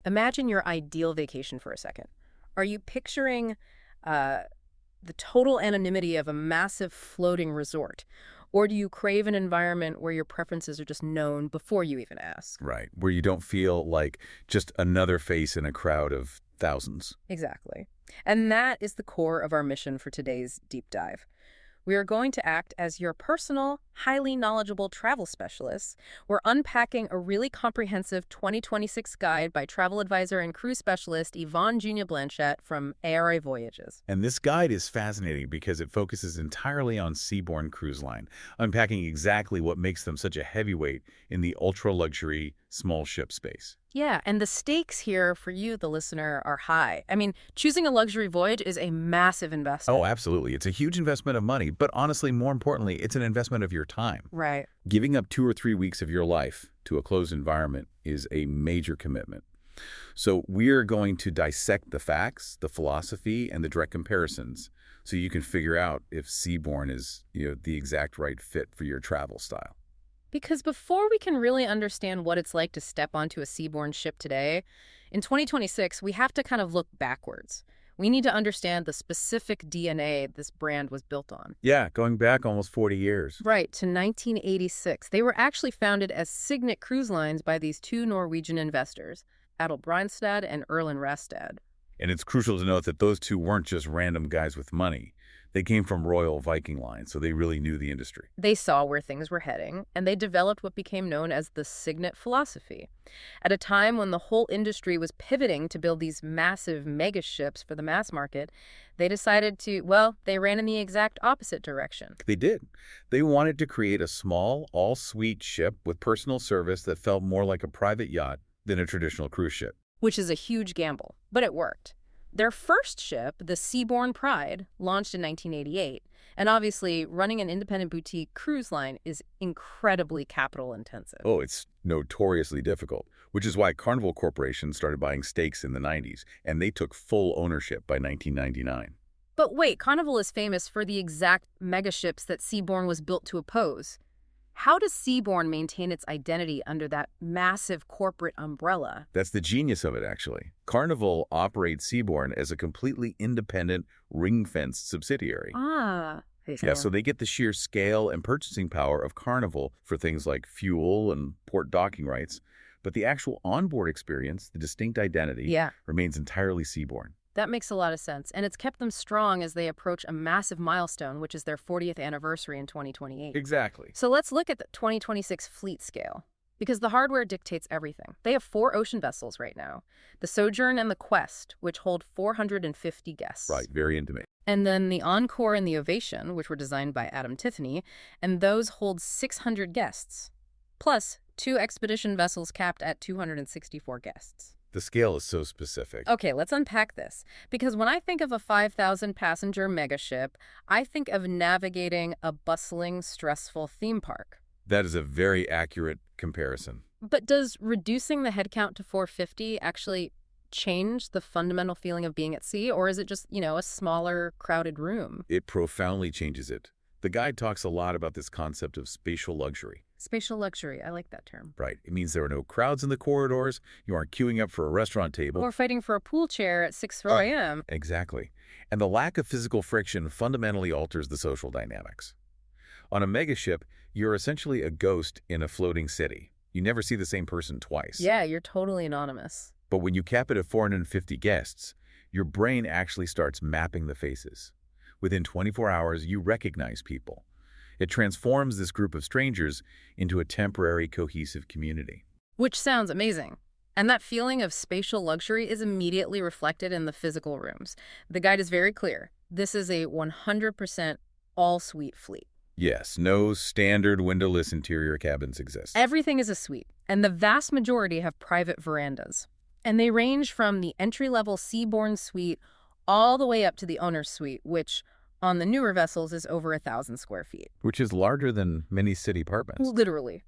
Imagine your ideal vacation for a second. Are you picturing the total anonymity of a massive floating resort? Or do you crave an environment where your preferences are just known before you even ask? Right, where you don't feel like just another face in a crowd of thousands. Exactly. And that is the core of our mission for today's deep dive. We are going to act as your personal, highly knowledgeable travel specialists. We're unpacking a really comprehensive 2026 guide by travel advisor and cruise specialist Yvonne Junior Blanchette from ARA Voyages. And this guide is fascinating because it focuses entirely on Seabourn Cruise Line, unpacking exactly what makes them such a heavyweight in the ultra-luxury small ship space. Yeah, and the stakes here for you, the listener, are high. I mean, choosing a luxury voyage is a massive investment. Oh, absolutely. It's a huge investment of money, but honestly, more importantly, it's an investment of your time. Right. Giving up 2 or 3 weeks of your life to a closed environment is a major commitment. So we're going to dissect the facts, the philosophy, and the direct comparisons so you can figure out if Seabourn is, the exact right fit for your travel style. Because before we can really understand what it's like to step onto a Seabourn ship today, in 2026, we have to kind of look backwards. We need to understand the specific DNA this brand was built on. Yeah, going back almost 40 years. Right, to 1986. They were actually founded as Signet Cruise Lines by these two Norwegian investors, Adel Breinstad and Erlend Rastad. And it's crucial to note that those two weren't just random guys with money. They came from Royal Viking Line, so they really knew the industry. They saw where things were heading, and they developed what became known as the Signet philosophy. At a time when the whole industry was pivoting to build these massive mega ships for the mass market, they decided they ran in the exact opposite direction. They did. They wanted to create a small, all-suite ship with personal service that felt more like a private yacht than a traditional cruise ship. Which is a huge gamble, but it worked. Their first ship, the Seabourn Pride, launched in 1988, and obviously running an independent boutique cruise line is incredibly capital intensive. Oh, it's notoriously difficult, which is why Carnival Corporation started buying stakes in the 90s, and they took full ownership by 1999. But wait, Carnival is famous for the exact megaships that Seabourn was built to oppose. How does Seabourn maintain its identity under that massive corporate umbrella? That's the genius of it, actually. Carnival operates Seabourn as a completely independent, ring-fenced subsidiary. Yeah, so they get the sheer scale and purchasing power of Carnival for things like fuel and port docking rights, but the actual onboard experience, the distinct identity, remains entirely Seabourn. That makes a lot of sense, and it's kept them strong as they approach a massive milestone, which is their 40th anniversary in 2028. Exactly. So let's look at the 2026 fleet scale, because the hardware dictates everything. They have 4 ocean vessels right now, the Sojourn and the Quest, which hold 450 guests. Right, very intimate. And then the Encore and the Ovation, which were designed by Adam Tiffany, and those hold 600 guests, plus 2 expedition vessels capped at 264 guests. The scale is so specific. Okay, let's unpack this. Because when I think of a 5,000-passenger megaship, I think of navigating a bustling, stressful theme park. That is a very accurate comparison. But does reducing the headcount to 450 actually change the fundamental feeling of being at sea, or is it just, a smaller, crowded room? It profoundly changes it. The guide talks a lot about this concept of spatial luxury. Spatial luxury, I like that term. Right. It means there are no crowds in the corridors, you aren't queuing up for a restaurant table. Or fighting for a pool chair at 6 a.m. Exactly. And the lack of physical friction fundamentally alters the social dynamics. On a megaship, you're essentially a ghost in a floating city. You never see the same person twice. Yeah, you're totally anonymous. But when you cap it at 450 guests, your brain actually starts mapping the faces. Within 24 hours, you recognize people. It transforms this group of strangers into a temporary, cohesive community. Which sounds amazing. And that feeling of spatial luxury is immediately reflected in the physical rooms. The guide is very clear. This is a 100% all-suite fleet. Yes, no standard windowless interior cabins exist. Everything is a suite, and the vast majority have private verandas. And they range from the entry-level Seabourn suite all the way up to the owner's suite, which on the newer vessels is over 1,000 square feet. Which is larger than many city apartments. Literally.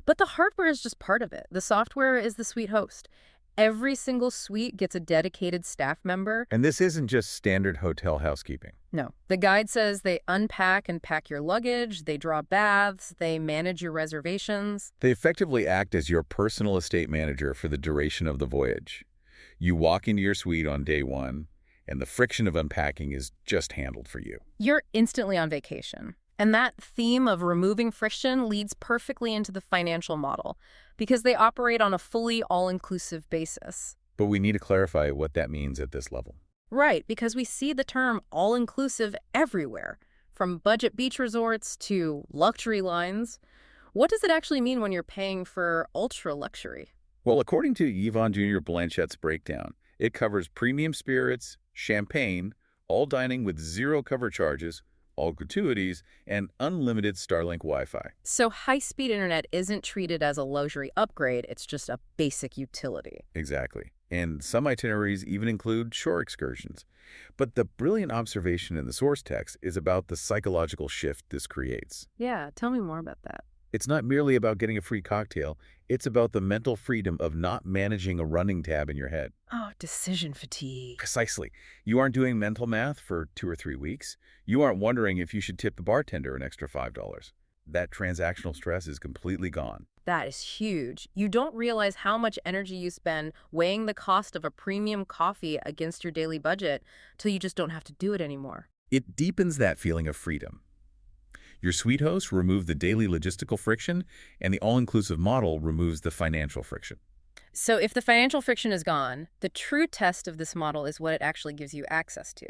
But the hardware is just part of it. The software is the suite host. Every single suite gets a dedicated staff member. And this isn't just standard hotel housekeeping. No. The guide says they unpack and pack your luggage, they draw baths, they manage your reservations. They effectively act as your personal estate manager for the duration of the voyage. You walk into your suite on day one, and the friction of unpacking is just handled for you. You're instantly on vacation. And that theme of removing friction leads perfectly into the financial model because they operate on a fully all-inclusive basis. But we need to clarify what that means at this level. Right, because we see the term all-inclusive everywhere, from budget beach resorts to luxury lines. What does it actually mean when you're paying for ultra-luxury? Well, according to Yvonne Jr. Blanchette's breakdown, it covers premium spirits, champagne, all dining with zero cover charges, all gratuities, and unlimited Starlink Wi-Fi. So high-speed internet isn't treated as a luxury upgrade, it's just a basic utility. Exactly. And some itineraries even include shore excursions. But the brilliant observation in the source text is about the psychological shift this creates. Yeah, tell me more about that. It's not merely about getting a free cocktail, it's about the mental freedom of not managing a running tab in your head. Oh, decision fatigue. Precisely. You aren't doing mental math for 2 or 3 weeks. You aren't wondering if you should tip the bartender an extra $5. That transactional stress is completely gone. That is huge. You don't realize how much energy you spend weighing the cost of a premium coffee against your daily budget till you just don't have to do it anymore. It deepens that feeling of freedom. Your suite hosts remove the daily logistical friction, and the all-inclusive model removes the financial friction. So if the financial friction is gone, the true test of this model is what it actually gives you access to,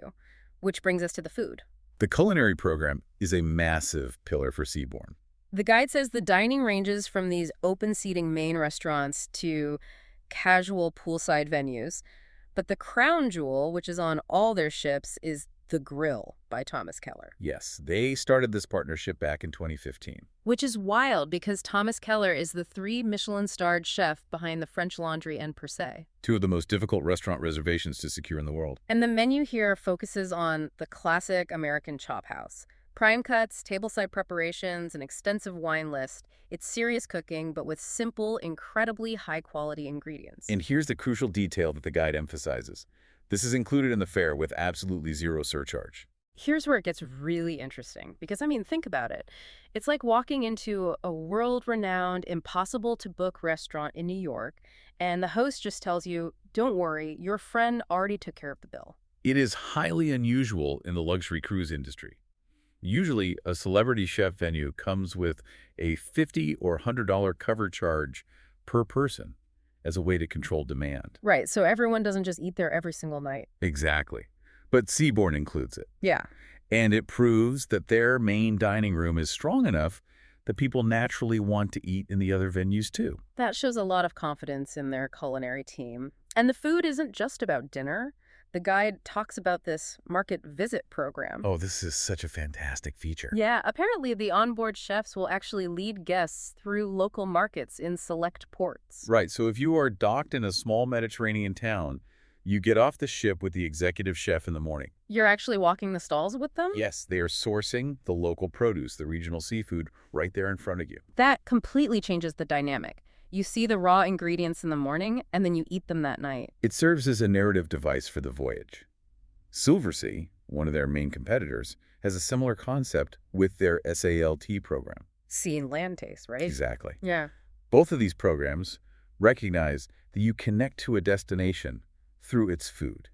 which brings us to the food. The culinary program is a massive pillar for Seabourn. The guide says the dining ranges from these open-seating main restaurants to casual poolside venues, but the crown jewel, which is on all their ships, is The Grill by Thomas Keller. Yes, they started this partnership back in 2015. Which is wild because Thomas Keller is the 3 Michelin-starred chef behind the French Laundry and Per Se. 2 of the most difficult restaurant reservations to secure in the world. And the menu here focuses on the classic American chop house. Prime cuts, tableside preparations, an extensive wine list. It's serious cooking, but with simple, incredibly high-quality ingredients. And here's the crucial detail that the guide emphasizes. This is included in the fare with absolutely zero surcharge. Here's where it gets really interesting, because, I mean, think about it. It's like walking into a world-renowned, impossible-to-book restaurant in New York, and the host just tells you, don't worry, your friend already took care of the bill. It is highly unusual in the luxury cruise industry. Usually, a celebrity chef venue comes with a $50 or $100 cover charge per person as a way to control demand. Right, so everyone doesn't just eat there every single night. Exactly. But Seabourn includes it. Yeah. And it proves that their main dining room is strong enough that people naturally want to eat in the other venues too. That shows a lot of confidence in their culinary team. And the food isn't just about dinner. The guide talks about this market visit program. Oh, this is such a fantastic feature. Yeah, apparently the onboard chefs will actually lead guests through local markets in select ports. Right, so if you are docked in a small Mediterranean town, you get off the ship with the executive chef in the morning. You're actually walking the stalls with them? Yes, they are sourcing the local produce, the regional seafood, right there in front of you. That completely changes the dynamic. You see the raw ingredients in the morning, and then you eat them that night. It serves as a narrative device for the voyage. Silversea, one of their main competitors, has a similar concept with their SALT program. Sea and land taste, right? Exactly. Yeah. Both of these programs recognize that you connect to a destination through its food.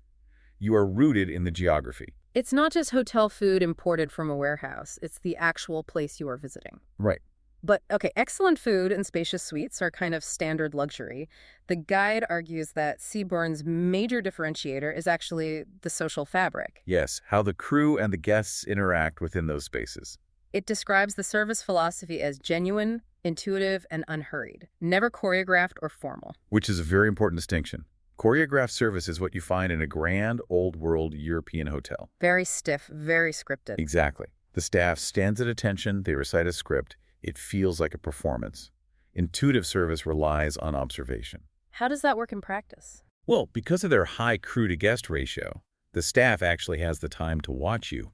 You are rooted in the geography. It's not just hotel food imported from a warehouse. It's the actual place you are visiting. Right. But, okay, excellent food and spacious suites are kind of standard luxury. The guide argues that Seabourn's major differentiator is actually the social fabric. Yes, how the crew and the guests interact within those spaces. It describes the service philosophy as genuine, intuitive, and unhurried, never choreographed or formal. Which is a very important distinction. Choreographed service is what you find in a grand, old-world European hotel. Very stiff, very scripted. Exactly. The staff stands at attention, they recite a script. It feels like a performance. Intuitive service relies on observation. How does that work in practice? Well, because of their high crew-to-guest ratio, the staff actually has the time to watch you.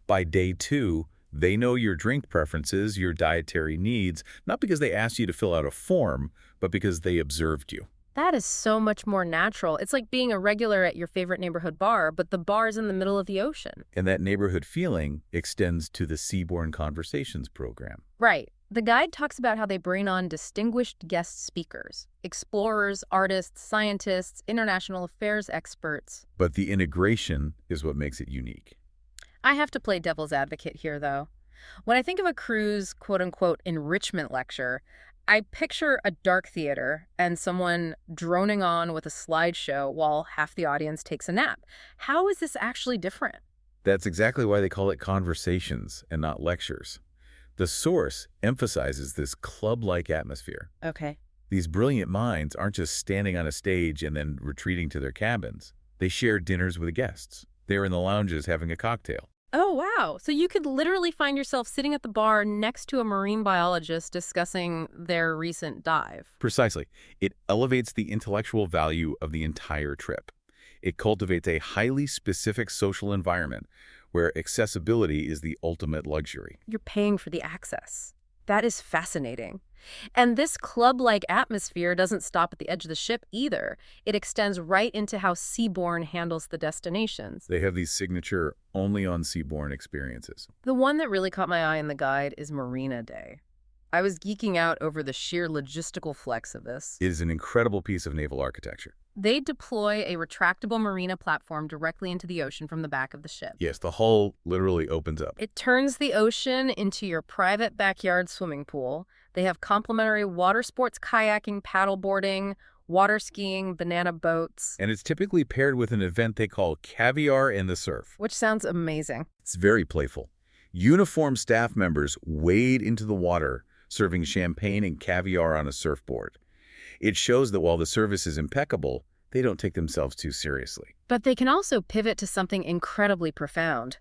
By day 2, they know your drink preferences, your dietary needs, not because they asked you to fill out a form, but because they observed you. That is so much more natural. It's like being a regular at your favorite neighborhood bar, but the bar's in the middle of the ocean. And that neighborhood feeling extends to the Seabourn Conversations program. Right. The guide talks about how they bring on distinguished guest speakers, explorers, artists, scientists, international affairs experts. But the integration is what makes it unique. I have to play devil's advocate here, though. When I think of a cruise, quote-unquote, enrichment lecture, I picture a dark theater and someone droning on with a slideshow while half the audience takes a nap. How is this actually different? That's exactly why they call it conversations and not lectures. The source emphasizes this club-like atmosphere. Okay. These brilliant minds aren't just standing on a stage and then retreating to their cabins. They share dinners with the guests. They're in the lounges having a cocktail. Oh, wow. So you could literally find yourself sitting at the bar next to a marine biologist discussing their recent dive. Precisely. It elevates the intellectual value of the entire trip. It cultivates a highly specific social environment where accessibility is the ultimate luxury. You're paying for the access. That is fascinating. And this club-like atmosphere doesn't stop at the edge of the ship either. It extends right into how Seabourn handles the destinations. They have these signature only-on-Seabourn experiences. The one that really caught my eye in the guide is Marina Day. I was geeking out over the sheer logistical flex of this. It is an incredible piece of naval architecture. They deploy a retractable marina platform directly into the ocean from the back of the ship. Yes, the hull literally opens up. It turns the ocean into your private backyard swimming pool. They have complimentary water sports, kayaking, paddleboarding, water skiing, banana boats. And it's typically paired with an event they call Caviar in the Surf. Which sounds amazing. It's very playful. Uniformed staff members wade into the water, serving champagne and caviar on a surfboard. It shows that while the service is impeccable, they don't take themselves too seriously. But they can also pivot to something incredibly profound.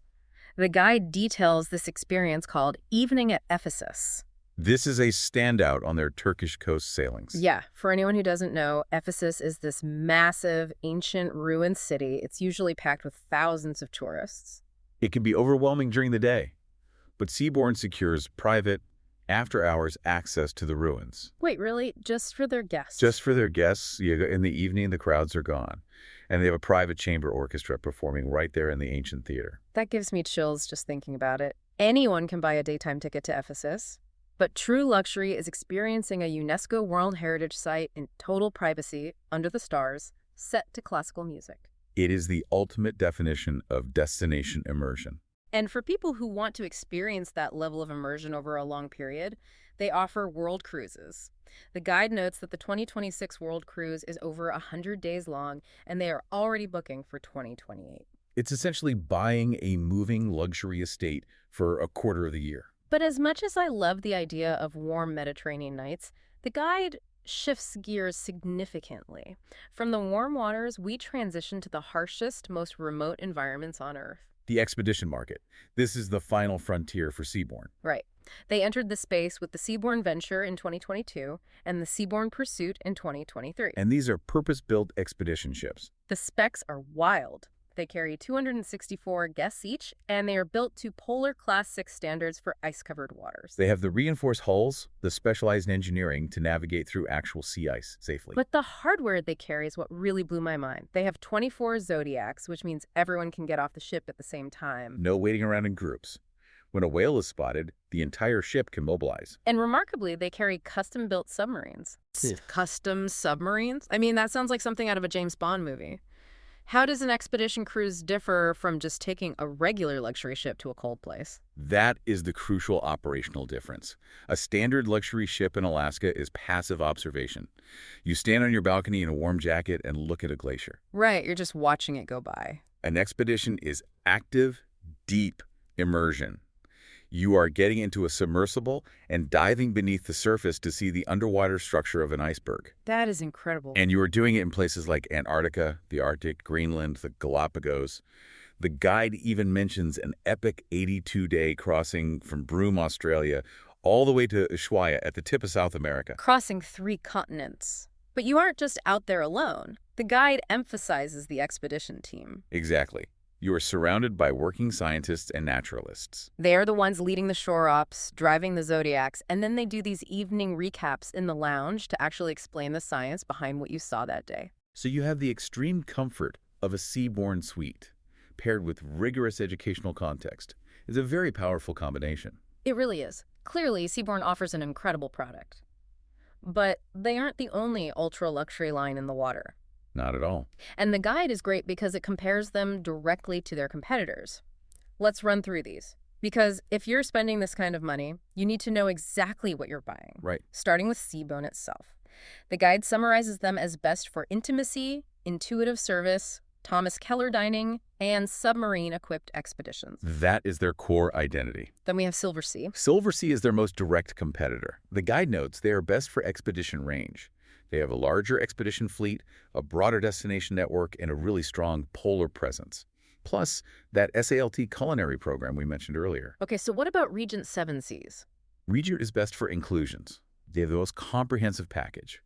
The guide details this experience called Evening at Ephesus. This is a standout on their Turkish coast sailings. Yeah, for anyone who doesn't know, Ephesus is this massive, ancient ruined city. It's usually packed with thousands of tourists. It can be overwhelming during the day, but Seabourn secures private, after-hours access to the ruins. Wait, really? Just for their guests? Just for their guests. In the evening, the crowds are gone. And they have a private chamber orchestra performing right there in the ancient theater. That gives me chills just thinking about it. Anyone can buy a daytime ticket to Ephesus. But true luxury is experiencing a UNESCO World Heritage Site in total privacy, under the stars, set to classical music. It is the ultimate definition of destination immersion. And for people who want to experience that level of immersion over a long period, they offer world cruises. The guide notes that the 2026 World Cruise is over 100 days long, and they are already booking for 2028. It's essentially buying a moving luxury estate for a quarter of the year. But as much as I love the idea of warm Mediterranean nights, the guide shifts gears significantly. From the warm waters, we transition to the harshest, most remote environments on Earth. The expedition market. This is the final frontier for Seabourn. Right. They entered the space with the Seabourn Venture in 2022 and the Seabourn Pursuit in 2023. And these are purpose-built expedition ships. The specs are wild. They carry 264 guests each, and they are built to Polar Class 6 standards for ice-covered waters. They have the reinforced hulls, the specialized engineering to navigate through actual sea ice safely. But the hardware they carry is what really blew my mind. They have 24 Zodiacs, which means everyone can get off the ship at the same time. No waiting around in groups. When a whale is spotted, the entire ship can mobilize. And remarkably, they carry custom-built submarines. Custom submarines? I mean, that sounds like something out of a James Bond movie. How does an expedition cruise differ from just taking a regular luxury ship to a cold place? That is the crucial operational difference. A standard luxury ship in Alaska is passive observation. You stand on your balcony in a warm jacket and look at a glacier. Right, you're just watching it go by. An expedition is active, deep immersion. You are getting into a submersible and diving beneath the surface to see the underwater structure of an iceberg. That is incredible. And you are doing it in places like Antarctica, the Arctic, Greenland, the Galapagos. The guide even mentions an epic 82-day crossing from Broome, Australia, all the way to Ushuaia at the tip of South America. Crossing 3 continents. But you aren't just out there alone. The guide emphasizes the expedition team. Exactly. You are surrounded by working scientists and naturalists. They're the ones leading the shore ops, driving the Zodiacs, and then they do these evening recaps in the lounge to actually explain the science behind what you saw that day. So you have the extreme comfort of a Seabourn suite, paired with rigorous educational context. It's a very powerful combination. It really is. Clearly, Seabourn offers an incredible product. But they aren't the only ultra-luxury line in the water. Not at all. And the guide is great because it compares them directly to their competitors. Let's run through these. Because if you're spending this kind of money, you need to know exactly what you're buying. Right. Starting with Seabourn itself. The guide summarizes them as best for intimacy, intuitive service, Thomas Keller dining, and submarine-equipped expeditions. That is their core identity. Then we have Silversea. Silversea is their most direct competitor. The guide notes they are best for expedition range. They have a larger expedition fleet, a broader destination network, and a really strong polar presence. Plus, that SALT culinary program we mentioned earlier. Okay, so what about Regent Seven Seas? Regent is best for inclusions. They have the most comprehensive package.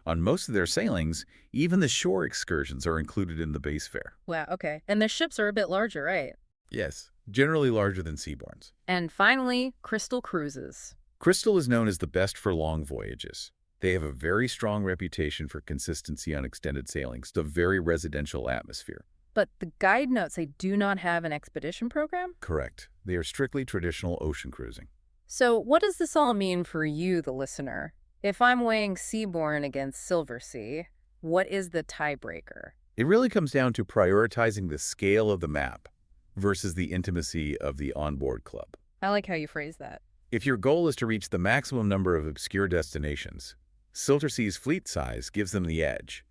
On most of their sailings, even the shore excursions are included in the base fare. Wow, okay. And the ships are a bit larger, right? Yes, generally larger than Seabourn's. And finally, Crystal Cruises. Crystal is known as the best for long voyages. They have a very strong reputation for consistency on extended sailings, the very residential atmosphere. But the guide notes they do not have an expedition program? Correct. They are strictly traditional ocean cruising. So what does this all mean for you, the listener? If I'm weighing Seabourn against Silversea, what is the tiebreaker? It really comes down to prioritizing the scale of the map versus the intimacy of the onboard club. I like how you phrase that. If your goal is to reach the maximum number of obscure destinations, Silversea's fleet size gives them the edge.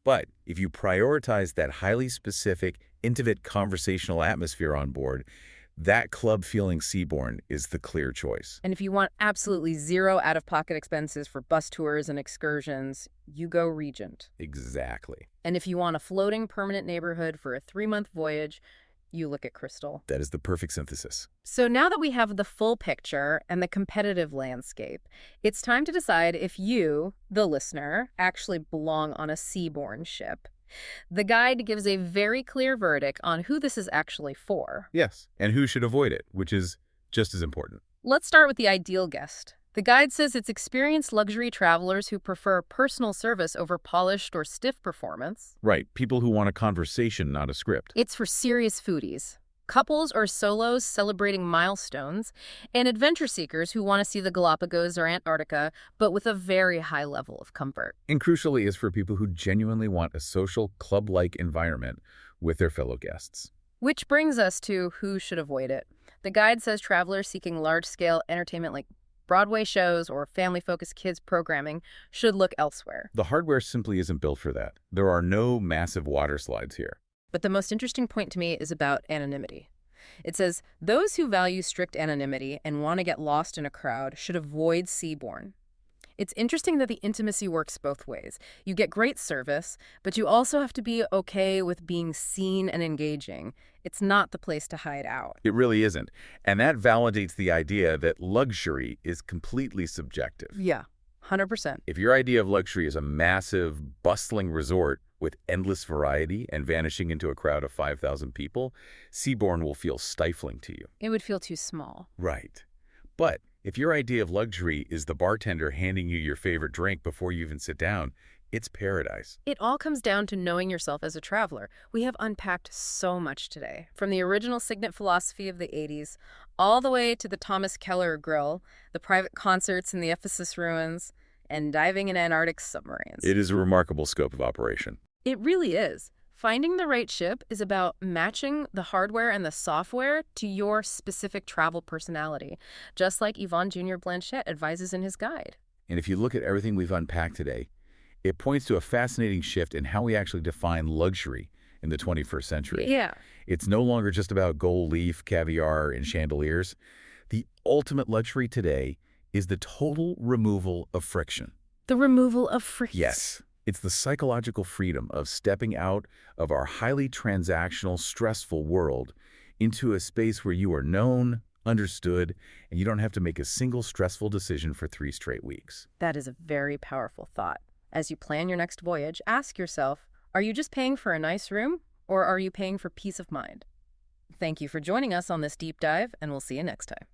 But if you prioritize that highly specific, intimate conversational atmosphere on board, that club-feeling Seabourn is the clear choice. And if you want absolutely zero out-of-pocket expenses for bus tours and excursions, you go Regent. Exactly. And if you want a floating permanent neighborhood for a 3-month voyage, you look at Crystal. That is the perfect synthesis. So now that we have the full picture and the competitive landscape, it's time to decide if you, the listener, actually belong on a Seabourn ship. The guide gives a very clear verdict on who this is actually for. Yes, and who should avoid it, which is just as important. Let's start with the ideal guest. The guide says it's experienced luxury travelers who prefer personal service over polished or stiff performance. Right, people who want a conversation, not a script. It's for serious foodies, couples or solos celebrating milestones, and adventure seekers who want to see the Galapagos or Antarctica, but with a very high level of comfort. And crucially is for people who genuinely want a social, club-like environment with their fellow guests. Which brings us to who should avoid it. The guide says travelers seeking large-scale entertainment like Broadway shows or family-focused kids programming should look elsewhere. The hardware simply isn't built for that. There are no massive water slides here. But the most interesting point to me is about anonymity. It says, those who value strict anonymity and want to get lost in a crowd should avoid Seabourn. It's interesting that the intimacy works both ways. You get great service, but you also have to be okay with being seen and engaging. It's not the place to hide out. It really isn't. And that validates the idea that luxury is completely subjective. Yeah, 100%. If your idea of luxury is a massive, bustling resort with endless variety and vanishing into a crowd of 5,000 people, Seabourn will feel stifling to you. It would feel too small. Right. But if your idea of luxury is the bartender handing you your favorite drink before you even sit down, it's paradise. It all comes down to knowing yourself as a traveler. We have unpacked so much today, from the original Signet philosophy of the 80s, all the way to the Thomas Keller grill, the private concerts in the Ephesus ruins, and diving in Antarctic submarines. It is a remarkable scope of operation. It really is. Finding the right ship is about matching the hardware and the software to your specific travel personality, just like Yvon Jr. Blanchette advises in his guide. And if you look at everything we've unpacked today, it points to a fascinating shift in how we actually define luxury in the 21st century. Yeah. It's no longer just about gold leaf, caviar, and chandeliers. The ultimate luxury today is the total removal of friction. The removal of friction. Yes. It's the psychological freedom of stepping out of our highly transactional, stressful world into a space where you are known, understood, and you don't have to make a single stressful decision for 3 straight weeks. That is a very powerful thought. As you plan your next voyage, ask yourself, are you just paying for a nice room, or are you paying for peace of mind? Thank you for joining us on this deep dive, and we'll see you next time.